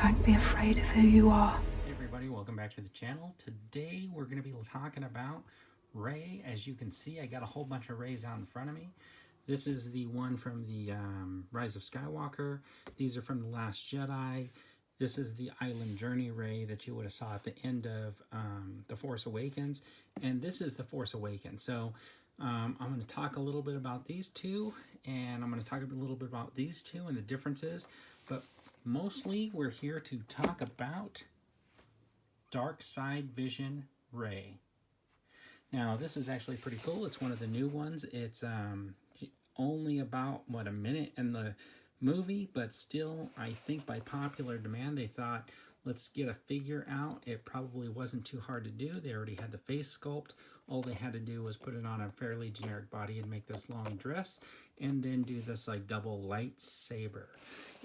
Don't be afraid of who you are. Hey everybody, welcome back to the channel. Today we're going to be talking about Rey. As you can see, I got a whole bunch of Reys out in front of me. This is the one from the Rise of Skywalker. These are from The Last Jedi. This is the Island Journey Rey that you would have saw at the end of The Force Awakens. And this is The Force Awakens. So I'm going to talk a little bit about these two, and I'm going to talk a little bit about these two and the differences. But mostly we're here to talk about Dark Side Vision Rey. Now this is actually pretty cool. It's one of the new ones. It's only about, what, a minute in the movie, but still, I think by popular demand, they thought, let's get a figure out. It probably wasn't too hard to do. They already had the face sculpt. All they had to do was put it on a fairly generic body and make this long dress, and then do this like double lightsaber.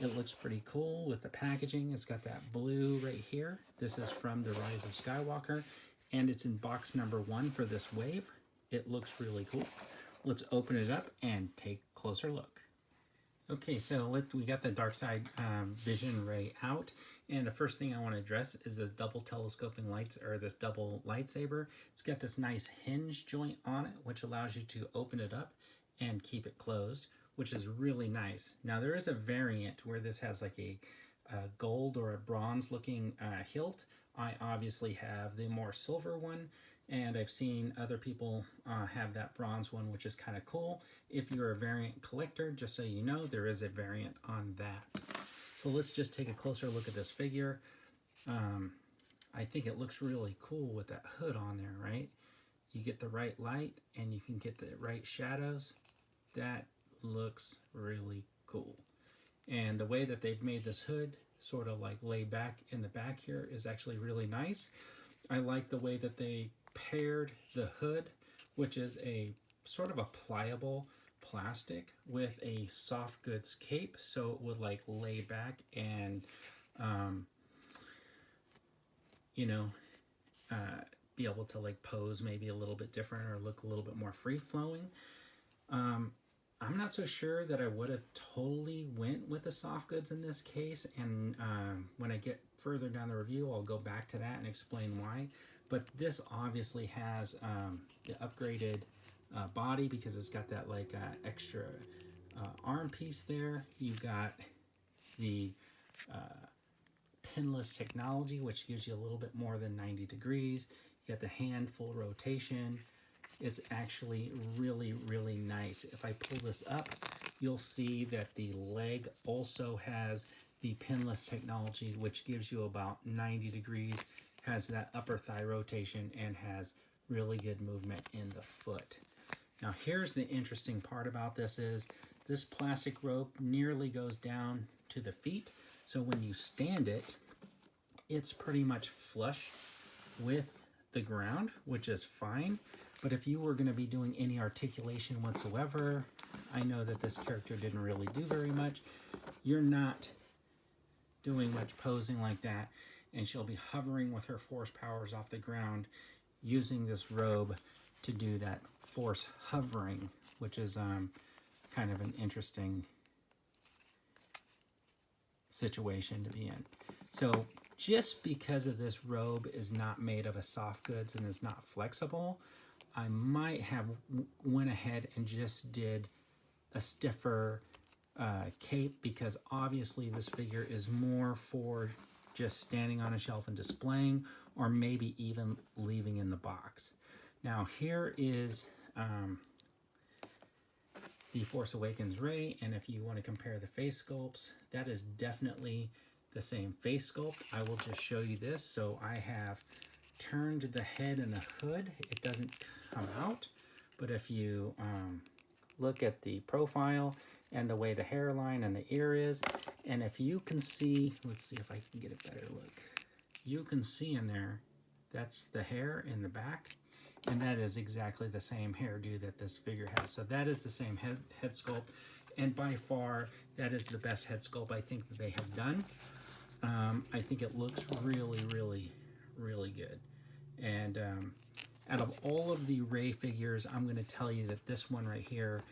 It looks pretty cool with the packaging. It's got that blue right here. This is from the Rise of Skywalker, and it's in box number 1 for this wave. It looks really cool. Let's open it up and take a closer look. Okay, so we got the Dark Side Vision Rey out, and the first thing I want to address is this double telescoping lights, or this double lightsaber. It's got this nice hinge joint on it, which allows you to open it up and keep it closed, which is really nice. Now there is a variant where this has like a gold or a bronze looking hilt. I obviously have the more silver one, and I've seen other people have that bronze one, which is kind of cool. If you're a variant collector, just so you know, there is a variant on that. So let's just take a closer look at this figure. I think it looks really cool with that hood on there, right? You get the right light and you can get the right shadows. That looks really cool. And the way that they've made this hood sort of like lay back in the back here is actually really nice. I like the way that they paired the hood, which is a sort of a pliable plastic, with a soft goods cape, so it would like lay back and be able to like pose maybe a little bit different or look a little bit more free-flowing. I'm not so sure that I would have totally went with the soft goods in this case, and when I get further down the review, I'll go back to that and explain why. But this obviously has the upgraded body, because it's got that like extra arm piece there. You've got the pinless technology, which gives you a little bit more than 90 degrees. You got the hand full rotation. It's actually really, really nice. If I pull this up, you'll see that the leg also has the pinless technology, which gives you about 90 degrees, has that upper thigh rotation, and has really good movement in the foot. Now here's the interesting part about this is this plastic rope nearly goes down to the feet. So when you stand it, it's pretty much flush with the ground, which is fine. But if you were going to be doing any articulation whatsoever, I know that this character didn't really do very much. You're not doing much posing like that, and she'll be hovering with her force powers off the ground using this robe to do that force hovering, which is kind of an interesting situation to be in. So just because of this robe is not made of a soft goods and is not flexible, I might have went ahead and just did a stiffer cape, because obviously this figure is more for just standing on a shelf and displaying, or maybe even leaving in the box. Now here is the Force Awakens Rey, and if you want to compare the face sculpts, that is definitely the same face sculpt. I will just show you this. So I have turned the head and the hood. It doesn't come out, but if you look at the profile and the way the hairline and the ear is, and if you can see, let's see if I can get a better look. You can see in there, that's the hair in the back, and that is exactly the same hairdo that this figure has. So that is the same head sculpt, and by far that is the best head sculpt I think that they have done. I think it looks really, really, really good. And out of all of the Rey figures, I'm going to tell you that this one right here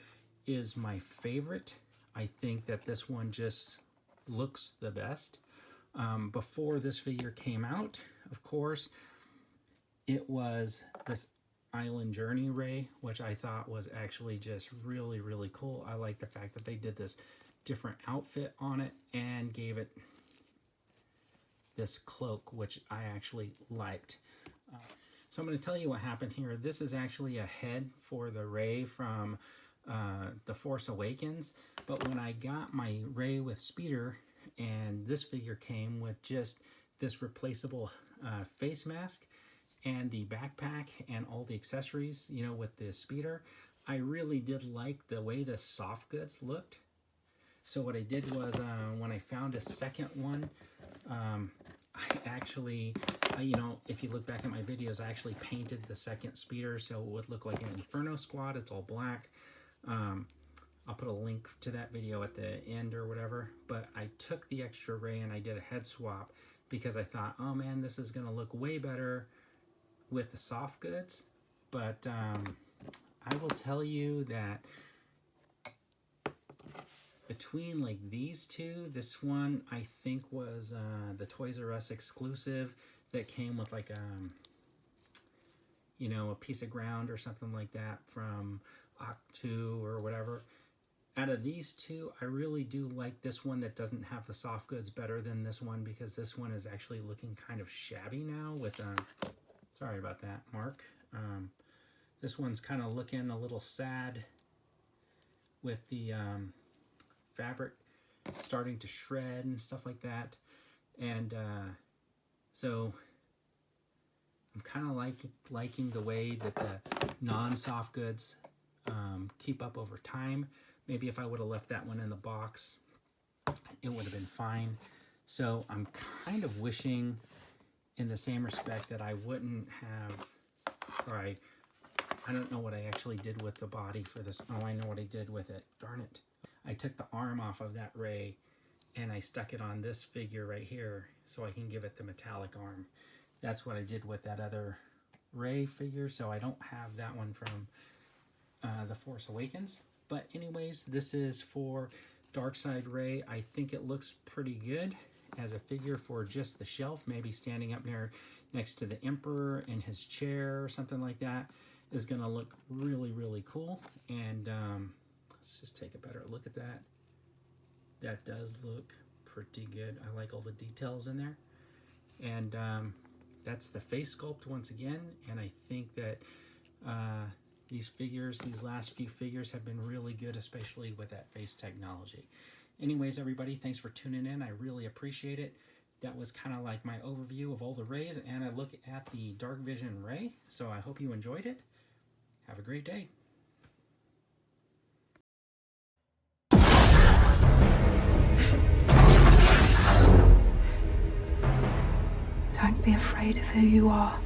is my favorite. I think that this one just looks the best. Before this figure came out, of course, it was this Island Journey Ray, which I thought was actually just really, really cool. I like the fact that they did this different outfit on it and gave it this cloak, which I actually liked. So I'm going to tell you what happened here. This is actually a head for the Rey from The Force Awakens, but when I got my Rey with Speeder, and this figure came with just this replaceable face mask and the backpack and all the accessories, you know, with the Speeder, I really did like the way the soft goods looked. So what I did was, when I found a second one, I actually, you know, if you look back at my videos, I actually painted the second Speeder so it would look like an Inferno Squad. It's all black. I'll put a link to that video at the end or whatever. But I took the extra Rey and I did a head swap because I thought, oh man, this is going to look way better with the soft goods. But I will tell you that between like these two, this one I think was the Toys R Us exclusive that came with like you know, a piece of ground or something like that from Octu or whatever. Out of these two, I really do like this one that doesn't have the soft goods better than this one, because this one is actually looking kind of shabby now with sorry about that, Mark. This one's kind of looking a little sad with the fabric starting to shred and stuff like that. And so I'm kind of liking the way that the non-soft goods keep up over time. Maybe if I would have left that one in the box, it would have been fine. So I'm kind of wishing in the same respect that I wouldn't have, or I don't know what I actually did with the body for this. Oh, I know what I did with it. Darn it. I took the arm off of that Rey and I stuck it on this figure right here so I can give it the metallic arm. That's what I did with that other Rey figure, so I don't have that one from The Force Awakens. But anyways, this is for Darkside Rey. I think it looks pretty good as a figure for just the shelf, maybe standing up there next to the Emperor in his chair or something like that is going to look really, really cool. And let's just take a better look at that. That does look pretty good. I like all the details in there. And that's the face sculpt once again. And I think that these last few figures have been really good, especially with that face technology. Anyways, everybody, thanks for tuning in. I really appreciate it. That was kind of like my overview of all the Reys and a look at the Dark Vision Rey. So I hope you enjoyed it. Have a great day. Don't be afraid of who you are.